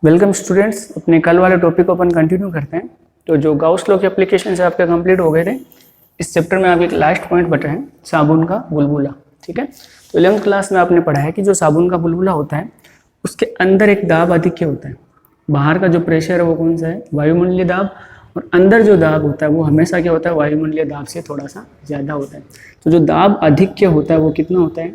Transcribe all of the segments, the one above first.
Welcome students, अपने कल वाले टॉपिक को अपन कंटिन्यू करते हैं। तो जो गाउस लॉ के एप्लीकेशन से आपके कंप्लीट हो गए थे, इस चैप्टर में आप एक लास्ट पॉइंट बचा है, साबुन का बुलबुला। ठीक है, तो 11th क्लास में आपने पढ़ा है कि जो साबुन का बुलबुला होता है उसके अंदर एक दाब आधिक्य होता है। बाहर का जो प्रेशर है वो कौन सा है, वायुमंडलीय दाब, और अंदर जो दाब होता है वो हमेशा क्या होता है, वायुमंडलीय दाब से थोड़ा सा ज़्यादा होता है। तो जो दाब आधिक्य होता है वो कितना होता है,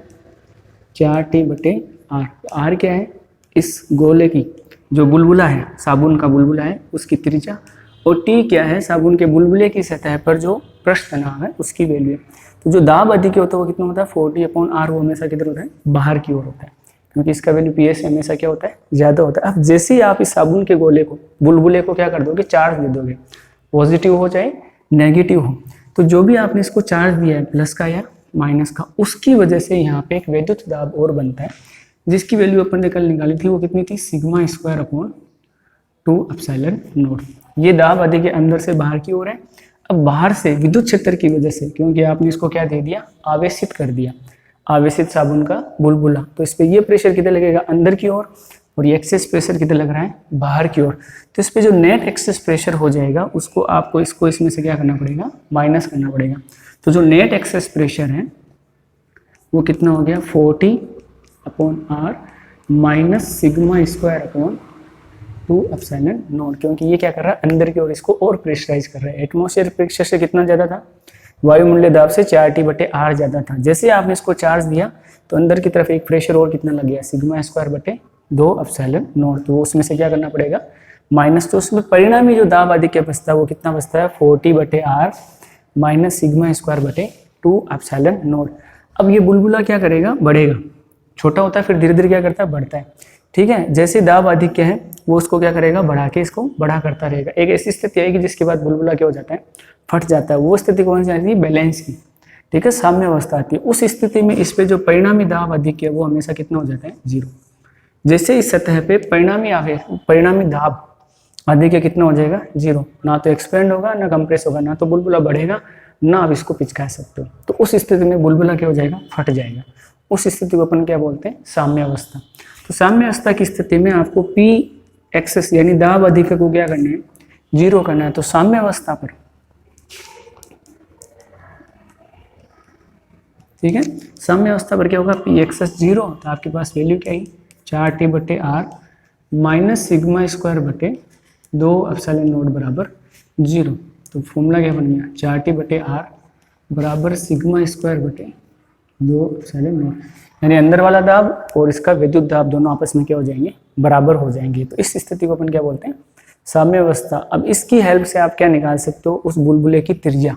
4T/R। R क्या है, इस गोले की जो बुलबुला है, साबुन का बुलबुला है, उसकी त्रिज्या, और T क्या है, साबुन के बुलबुले की सतह पर जो पृष्ठ तनाव है उसकी वैल्यू है। तो जो दाब अधिक होता है वो कितना होता है, 40/R। वो हमेशा किधर होता है, बाहर की ओर होता है, क्योंकि इसका वैल्यू PS से हमेशा क्या होता है, ज़्यादा होता है। अब जैसे ही आप इस साबुन के गोले को, बुलबुले को क्या कर दोगे, चार्ज दे दोगे, पॉजिटिव हो चाहे नेगेटिव हो, तो जो भी आपने इसको चार्ज दिया है, प्लस का या माइनस का, उसकी वजह से यहाँ पे एक विद्युत दाब और बनता है, जिसकी वैल्यू अपन ने कल निकाली थी। वो कितनी थी, σ²/2ε0। ये दाब अधिक अंदर से बाहर की ओर है। अब बाहर से विद्युत क्षेत्र की वजह से, क्योंकि आपने इसको क्या दे दिया, आवेशित कर दिया, आवेशित साबुन का बुलबुला, तो इस पे ये प्रेशर कितना लगेगा, अंदर की ओर, और ये एक्सेस प्रेशर कितना लग रहा है, बाहर की ओर। तो इस पे जो नेट एक्सेस प्रेशर हो जाएगा उसको आपको इसको इसमें से क्या करना पड़ेगा, माइनस करना पड़ेगा। तो जो नेट एक्सेस प्रेशर है वो कितना हो गया, 40/R माइनस σ²/2ε0, क्योंकि ये क्या कर रहा है, अंदर की ओर इसको और प्रेशराइज कर रहा है। एटमॉस्फेयर प्रेशर से कितना ज़्यादा था, वायुमंडलीय दाब से 4T/R ज़्यादा था। जैसे आपने इसको चार्ज दिया तो अंदर की तरफ एक प्रेशर और कितना लग गया, σ²/2ε0। तो उसमें से क्या करना पड़ेगा, माइनस। तो उसमें परिणामी जो दाब अधिक बचता है वो कितना बचता है, 40/R माइनस σ²/2ε0। अब ये बुलबुला क्या करेगा, बढ़ेगा, छोटा होता है फिर धीरे धीरे क्या करता है, बढ़ता है। ठीक है, जैसे दाब अधिक है वो उसको क्या करेगा, बढ़ा के इसको बड़ा करता रहेगा। एक ऐसी स्थिति आएगी जिसके बाद बुलबुला क्या हो जाता है, फट जाता है। वो स्थिति कौन सी आती है, बैलेंस की। ठीक है, साम्य अवस्था आती है। उस स्थिति में इस पे जो परिणामी दाब अधिक है वो हमेशा कितना हो जाता है, 0। जैसे इस सतह पे परिणामी दाब अधिक कितना हो जाएगा, 0। ना तो एक्सपेंड होगा, ना कंप्रेस होगा, ना तो बुलबुला बढ़ेगा, ना आप इसको पिचका सकते हो। तो उस स्थिति में बुलबुला क्या हो जाएगा, फट जाएगा। उस स्थिति को अपन क्या बोलते हैं, साम्य अवस्था। तो साम्य अवस्था की स्थिति में आपको P एक्सेस यानी दाब अधिक को क्या करना है, 0 करना है। तो साम्य अवस्था पर, ठीक है, साम्य अवस्था पर क्या होगा, P एक्सेस 0, तो आपके पास वैल्यू क्या है, 4T/R माइनस σ²/2ε0 बराबर 0। तो फॉर्मूला क्या बन गया, 4T/R बराबर σ²/2ε0, यानी अंदर वाला दाब और इसका विद्युत दाब दोनों आपस में क्या हो जाएंगे, बराबर हो जाएंगे। तो इस स्थिति को अपन क्या बोलते हैं, साम्य अवस्था। अब इसकी हेल्प से आप क्या निकाल सकते हो, उस बुलबुले की त्रिज्या।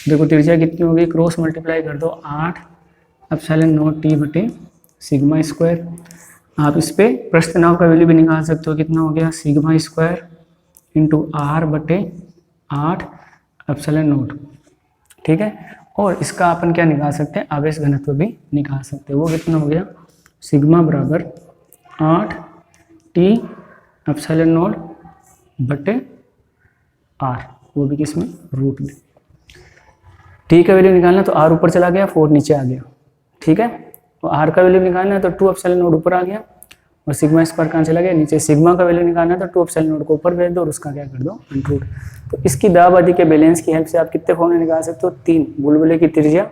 देखो त्रिज्या कितनी होगी, क्रॉस मल्टीप्लाई कर दो, 8ε0T/σ²। आप इस पे पृष्ठ तनाव का वैल्यू भी निकाल सकते हो, कितना हो गया, σ²×R/8ε0। ठीक है, और इसका अपन क्या निकाल सकते हैं, आवेश घनत्व भी निकाल सकते हैं। वो कितना हो गया, σ बराबर 8T/R, वो भी किसमें, रूट में। T का वैल्यू निकालना तो R ऊपर चला गया, 4 नीचे आ गया। ठीक है, तो R का वैल्यू निकालना है तो 2ε0 ऊपर आ गया, और σ² कहाँ चला गया, नीचे। सिग्मा का वैल्यू निकालना है तो 2ε0 को ऊपर भेज दो और उसका क्या कर दो, अंडररूट। तो इसकी दाब अधिक के बैलेंस की हेल्प से आप कितने फॉर्मूले निकाल सकते हो, 3। बुलबुले की त्रिज्या,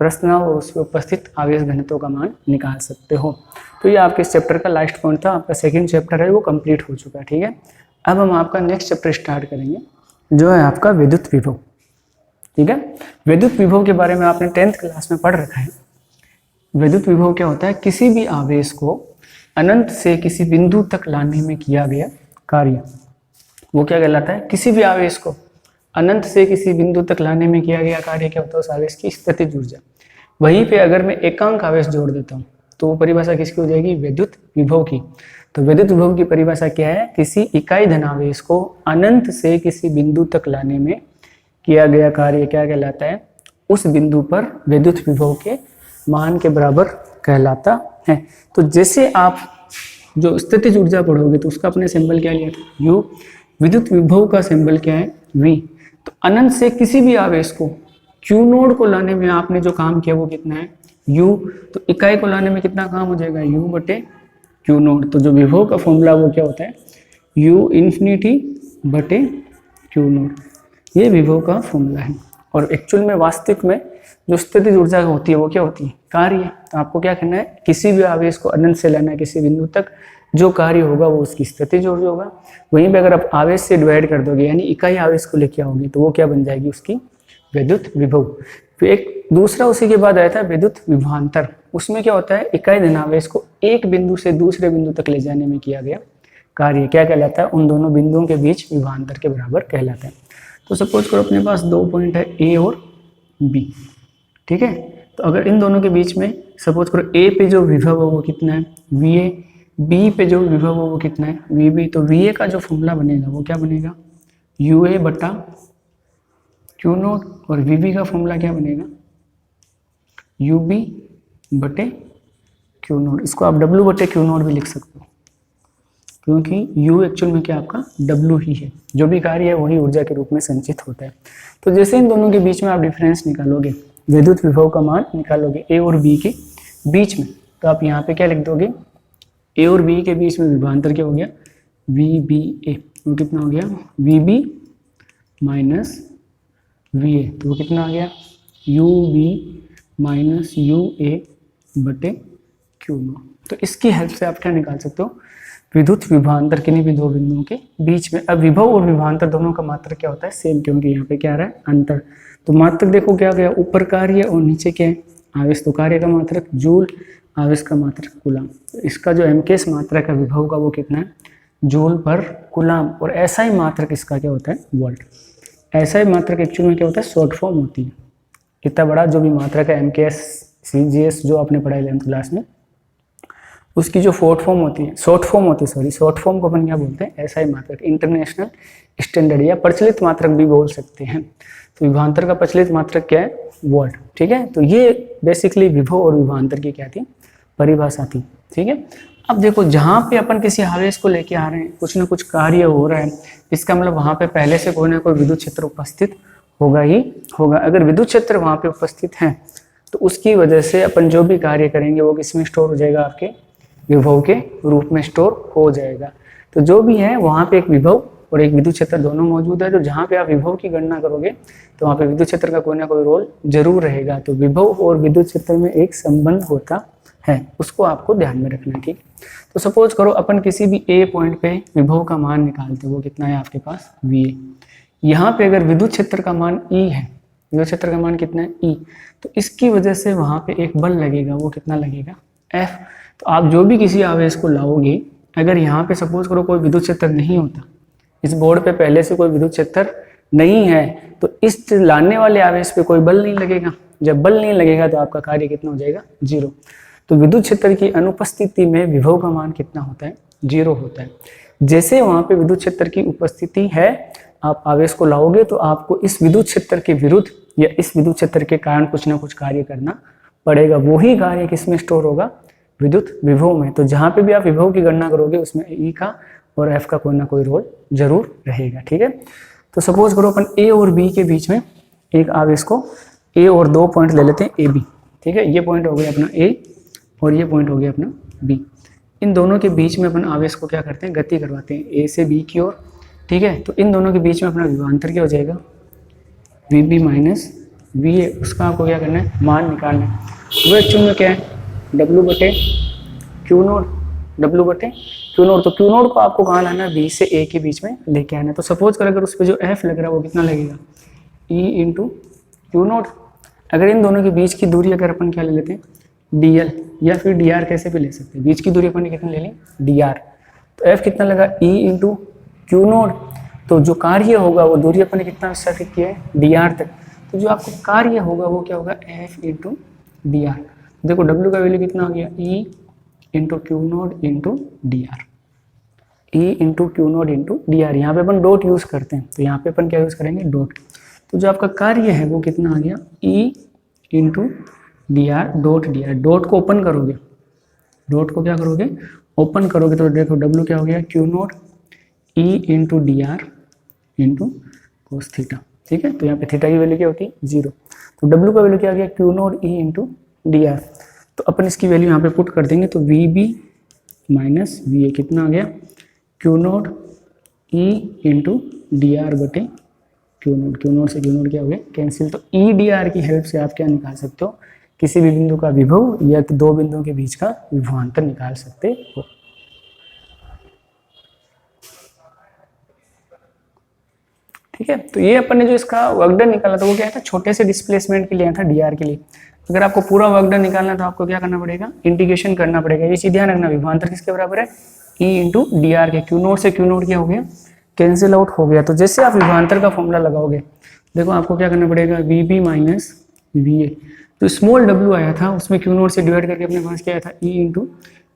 पृष्ठ तनाव और उसमें उपस्थित आवेश घनत्व का मान निकाल सकते हो। तो ये आपके इस चैप्टर का लास्ट पॉइंट था। आपका सेकंड चैप्टर है वो कंप्लीट हो चुका है। ठीक है, अब हम आपका नेक्स्ट चैप्टर स्टार्ट करेंगे, जो है आपका विद्युत विभव। ठीक है, विद्युत विभव के बारे में आपने 10th क्लास में पढ़ रखा है। विद्युत विभव क्या होता है, किसी भी आवेश को अनंत से किसी बिंदु तक लाने में किया गया कार्य, वो क्या कहलाता है, किसी भी आवेश को अनंत से किसी बिंदु तक लाने में किया गया कार्य क्या होता है, उस आवेश की स्थितिज ऊर्जा। वहीं पे अगर मैं एकांक आवेश जोड़ देता हूँ तो वो परिभाषा किसकी हो जाएगी, विद्युत विभव की। तो विद्युत विभव की परिभाषा क्या है, किसी इकाई धनावेश को अनंत से किसी बिंदु तक लाने में किया गया कार्य क्या कहलाता है, उस बिंदु पर विद्युत विभव के मान के बराबर कहलाता है। तो जैसे आप जो स्थितिज ऊर्जा पढ़ोगे तो उसका अपने सिंबल क्या लिया था, U। विद्युत विभव का सिंबल क्या है, V। तो अनंत से किसी भी आवेश को Q नोड को लाने में आपने जो काम किया वो कितना है, U। तो इकाई को लाने में कितना काम हो जाएगा, U/Q नोड। तो जो विभव का फॉर्मूला वो क्या होता है, U इन्फिनिटी बटे क्यू नॉट, ये विभव का फॉर्मूला है। और एक्चुअल में वास्तविक में जो स्थितिज ऊर्जा होती है वो क्या होती है? कार्य। तो आपको क्या करना है, किसी भी आवेश को अनंत से लेना है किसी बिंदु तक, जो कार्य होगा वो उसकी स्थितिज ऊर्जा होगा। वहीं पे अगर आप आवेश से डिवाइड कर दोगे यानी इकाई आवेश को लेके आओगे तो वो क्या बन जाएगी? उसकी विद्युत विभव। फिर एक दूसरा उसी के बाद आया था विद्युत विभवांतर। उसमें क्या होता है, इकाई धनावेश को एक बिंदु से दूसरे बिंदु तक ले जाने में किया गया कार्य क्या कहलाता है? उन दोनों बिंदुओं के बीच विभवांतर के बराबर कहलाता है। तो सपोज करो अपने पास दो पॉइंट है ए और बी, ठीक है। तो अगर इन दोनों के बीच में सपोज करो ए पे जो विभव है वो कितना है? वी ए, बी पे जो विभव है वो कितना है? V B. तो वी ए का जो फॉर्मूला बनेगा वो क्या बनेगा? यू ए बटा क्यू नॉट, और वी बी का फॉर्मूला क्या बनेगा? यू बी बटे क्यू नॉट। इसको आप डब्ल्यू बटे क्यू नॉट भी लिख सकते हो, क्योंकि यू एक्चुअल में क्या आपका डब्ल्यू ही है, जो भी कार्य है वही ऊर्जा के रूप में संचित होता है। तो जैसे इन दोनों के बीच में आप डिफरेंस निकालोगे, विद्युत विभव का मान निकालोगे ए और बी के बीच में, तो आप यहाँ पे क्या लिख दोगे? ए और बी के बीच में विभवांतर क्या हो गया? V B A. वो कितना हो गया? V B minus V A. तो वो कितना आ गया? U B minus U A बटे क्यू नॉट। तो इसकी हेल्प से आप क्या निकाल सकते हो? विद्युत विभवांतर किन्हीं भी दो बिंदुओं के बीच में। अब विभव और विभवांतर दोनों का मात्रक क्या होता है? सेम, क्योंकि यहाँ पे क्या आ रहा है? अंतर। तो मात्रक देखो क्या गया? ऊपर कार्य और नीचे क्या है? आवेश। तो कार्य का मात्रक जूल, आवेश का मात्रक कूलाम। तो इसका जो एमकेएस मात्रक है विभव का वो कितना है? जूल पर कूलाम। और ऐसा ही मात्रक इसका क्या होता है? वोल्ट। ऐसा ही मात्रक एक्चुअल में क्या होता है? शॉर्ट फॉर्म होती है। इतना बड़ा जो भी मात्रक है एमकेएस सीजीएस जो आपने पढ़ाई 11th क्लास में, उसकी जो शॉर्ट फॉर्म होती है शॉर्ट फॉर्म को अपन क्या बोलते हैं? ऐसा ही मात्रक, इंटरनेशनल स्टैंडर्ड या प्रचलित मात्रक भी बोल सकते हैं। तो विभवांतर का प्रचलित मात्रक क्या है? वोल्ट, ठीक है। तो ये बेसिकली विभव और विभवांतर की क्या थी? परिभाषा थी, ठीक है। अब देखो, जहाँ पे अपन किसी आवेश को लेके आ रहे हैं, कुछ ना कुछ कार्य हो रहा है, इसका मतलब वहाँ पे पहले से कोई ना कोई विद्युत क्षेत्र उपस्थित होगा ही होगा। अगर विद्युत क्षेत्र वहाँ पे उपस्थित है तो उसकी वजह से अपन जो भी कार्य करेंगे वो किसमें स्टोर हो जाएगा? आपके विभव के रूप में स्टोर हो जाएगा। तो जो भी है वहाँ पे एक विभव और एक विद्युत क्षेत्र दोनों मौजूद है। तो जहाँ पे आप विभव की गणना करोगे तो वहाँ पे विद्युत क्षेत्र का कोई ना कोई रोल जरूर रहेगा। तो विभव और विद्युत क्षेत्र में एक संबंध होता है, उसको आपको ध्यान में रखना है, ठीक। तो सपोज करो अपन किसी भी ए पॉइंट पे विभव का मान निकालते, वो कितना है आपके पास? V A. यहाँ पे अगर विद्युत क्षेत्र का मान ई है, विद्युत क्षेत्र का मान कितना है? ई। तो इसकी वजह से वहाँ पे एक बल लगेगा, वो कितना लगेगा? एफ। तो आप जो भी किसी आवेश को लाओगे, अगर यहाँ पे सपोज करो कोई विद्युत क्षेत्र नहीं होता, इस बोर्ड पे पहले से कोई विद्युत क्षेत्र नहीं है, तो इस लाने वाले आवेश पे कोई बल नहीं लगेगा। जब बल नहीं लगेगा तो आपका कार्य कितना हो जाएगा? जीरो। तो विद्युत क्षेत्र की अनुपस्थिति में विभव का मान कितना होता है? जीरो होता है। जैसे वहाँ पे विद्युत क्षेत्र की उपस्थिति है, आप आवेश को लाओगे तो आपको इस विद्युत क्षेत्र के विरुद्ध या इस विद्युत क्षेत्र के कारण कुछ ना कुछ कार्य करना पड़ेगा। वही कार्य किसमें स्टोर होगा? विद्युत विभव में। तो जहाँ पे भी आप विभव की गणना करोगे उसमें ई का और एफ का कोई ना कोई रोल जरूर रहेगा, ठीक है। तो सपोज करो अपन ए और बी के बीच में एक आवेश को ए और दो पॉइंट ले लेते हैं ए बी, ठीक है। ये पॉइंट हो गया अपना ए और ये पॉइंट हो गया अपना बी। इन दोनों के बीच में अपन आवेश को क्या करते हैं? गति करवाते हैं ए से बी की ओर, ठीक है। तो इन दोनों के बीच में अपना विभवांतर क्या हो जाएगा? V B minus V A. उसका आपको क्या करना है? मान निकालना है। वो एक्चुअल में क्या है? डब्ल्यू बटे क्यू नोट, डब्ल्यू बटे क्यू नोट। तो क्यू नोट को आपको कहाँ लाना है? बी से ए के बीच में लेके आना है। तो सपोज कर अगर उस पर जो एफ लग रहा है वो कितना लगेगा? ई इंटू क्यू नोट। अगर इन दोनों के बीच की दूरी अगर अपन क्या ले लेते हैं? डी एल, या फिर डी आर कैसे भी ले सकते हैं। बीच की दूरी अपन ने कितना ले ली? D R. तो एफ कितना लगा? E into Q note. तो जो कार्य होगा वो दूरी अपन ने कितना स्थापित किया है? डी आर तक। तो जो आपको कार्य होगा वो क्या होगा? F into D are. देखो डब्ल्यू का वैल्यू कितना हो गया? ई into Q note into D are. E into Q note into D are. यहाँ पे अपन डॉट यूज करते हैं, तो यहाँ पे अपन क्या यूज करेंगे? डॉट। तो जो आपका कार्य है वो कितना आ गया? ई into D R dot D R. Dot को ओपन करोगे, डॉट को क्या करोगे? ओपन करोगे तो देखो डब्ल्यू क्या हो गया? Q naught E into D are into cos theta, ठीक है। तो यहाँ पे थीटा की वैल्यू क्या होती है? जीरो। तो डब्ल्यू का वैल्यू क्या आ गया? Q naught E into D R. तो अपन इसकी वैल्यू यहाँ पे पुट कर देंगे, तो V B minus V A कितना आ गया? Q naught E into D R बटे क्यू नोट। क्यू नोट से क्यू नोट क्या हो गया, कैंसिल। तो ई डी आर की हेल्प से आप क्या निकाल सकते हो, किसी भी बिंदु का विभव या दो बिंदुओं के बीच का विभवांतर निकाल सकते हो। ठीक है, तो ये अपन ने जो इसका वर्क डन निकाला था वो क्या था, छोटे से डिस्प्लेसमेंट के लिए था, डी आर के लिए। अगर आपको पूरा वर्क डन निकालना है तो आपको क्या करना पड़ेगा, इंटीग्रेशन करना पड़ेगा। ये चीज ध्यान रखना, विभवांतर किसके बराबर है, ई इंटू डी आर के। क्यू नोट से क्यू नोट क्या हो गया, कैंसिल आउट हो गया। तो जैसे आप विभवांतर का फॉर्मूला लगाओगे, देखो आपको क्या करना पड़ेगा, V B minus V A. तो स्मॉल डब्ल्यू आया था, उसमें क्यू नोट से डिवाइड करके अपने पास क्या आया था, ई इंटू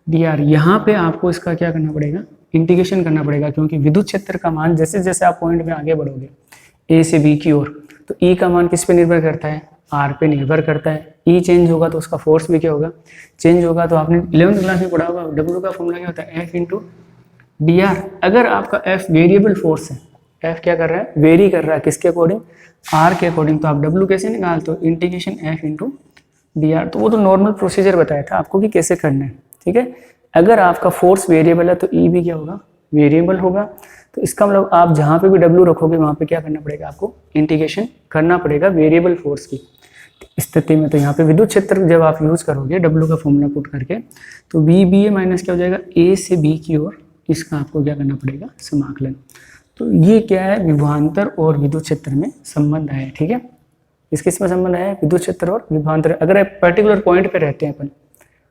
डी आर। यहाँ पे आपको इसका क्या करना पड़ेगा, इंटीग्रेशन करना पड़ेगा, क्योंकि विद्युत क्षेत्र का मान जैसे जैसे आप पॉइंट में आगे बढ़ोगे ए से बी की ओर, तो ई का मान किस पे निर्भर करता है, आर पे निर्भर करता है। ई चेंज होगा तो उसका फोर्स भी क्या होगा, चेंज होगा। तो आपने 11वीं क्लास में पढ़ा होगा, डब्ल्यू का फॉर्मूला क्या होता है, एफ इंटू डी आर। अगर आपका एफ वेरिएबल फोर्स है, एफ क्या कर रहा है, वेरी कर रहा है, किसके अकॉर्डिंग, आर के अकॉर्डिंग, तो आप डब्ल्यू कैसे निकालते हो, integration F into D R. तो वो तो नॉर्मल प्रोसीजर बताया था आपको कि कैसे करना है। ठीक है, अगर आपका फोर्स वेरिएबल है तो ई भी क्या होगा, वेरिएबल होगा। तो इसका मतलब आप जहाँ पे भी डब्ल्यू रखोगे वहाँ पे क्या करना पड़ेगा, आपको इंटीग्रेशन करना पड़ेगा वेरिएबल फोर्स की स्थिति में। तो यहाँ पे विद्युत क्षेत्र जब आप यूज करोगे डब्ल्यू का फॉर्मूला पुट करके, तो वी बी ए माइनस क्या हो जाएगा, ए से बी की ओर, इसका आपको क्या करना पड़ेगा, समाकलन। तो ये क्या है, विभवांतर और विद्युत क्षेत्र में संबंध है। ठीक है, किस किस में संबंध है, विद्युत क्षेत्र और विभवांतर। अगर आप पर्टिकुलर पॉइंट पे रहते हैं, अपन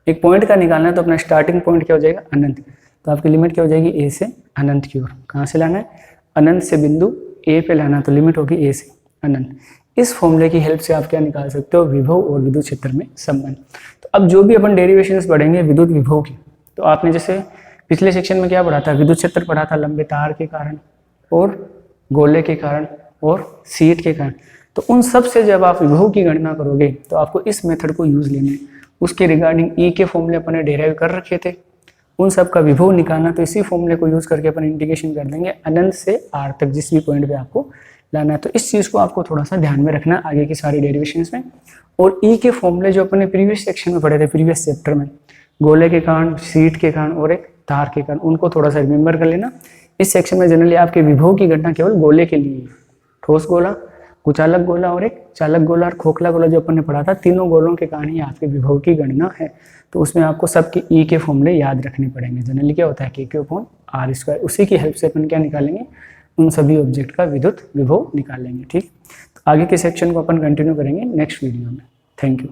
एक पॉइंट का निकालना है, तो अपना स्टार्टिंग पॉइंट क्या हो जाएगा, अनंत। तो आपकी लिमिट क्या हो जाएगी, ए से अनंत की ओर। कहाँ से लाना है, अनंत से बिंदु ए पे लाना, तो लिमिट होगी ए से अनंत। इस फॉर्मूले की हेल्प से आप क्या निकाल सकते हो, विभव और विद्युत क्षेत्र में संबंध। तो अब जो भी अपन डेरिवेशंस पढ़ेंगे विद्युत विभव की, तो आपने जैसे पिछले सेक्शन में क्या पढ़ा था, विद्युत क्षेत्र पढ़ा था लंबे तार के कारण और गोले के कारण और शीट के कारण। तो उन सब से जब आप विभव की गणना करोगे तो आपको इस मेथड को यूज लेना है। उसके रिगार्डिंग ई के फॉर्मूले अपन ने डेराइव कर रखे थे, उन सब का विभव निकालना, तो इसी फॉर्मूले को यूज करके अपन इंटीग्रेशन कर देंगे अनंत से आर तक, जिस भी पॉइंट पे आपको लाना है। तो इस चीज को आपको थोड़ा सा ध्यान में रखना आगे की सारी डेरिवेशंस में। और ई के फॉर्मूले जो अपन ने प्रीवियस सेक्शन में पढ़े थे, प्रीवियस चैप्टर में, गोले के कारण, शीट के कारण और एक तार के कारण, उनको थोड़ा सा रिमेंबर कर लेना। इस सेक्शन में जनरली आपके विभव की गणना केवल गोले के लिए, ठोस गोला, कुचालक गोला और एक चालक गोला और खोखला गोला जो अपन ने पढ़ा था, तीनों गोलों के कारण ही आपके विभव की गणना है। तो उसमें आपको सबके ई के फॉर्मूले याद रखने पड़ेंगे। जनरली क्या होता है, के क्यू अपॉन आर स्क्वायर, उसी की हेल्प से अपन क्या निकालेंगे, उन सभी ऑब्जेक्ट का विद्युत विभव निकालेंगे। ठीक, तो आगे के सेक्शन को अपन कंटिन्यू करेंगे नेक्स्ट वीडियो में। Thank you.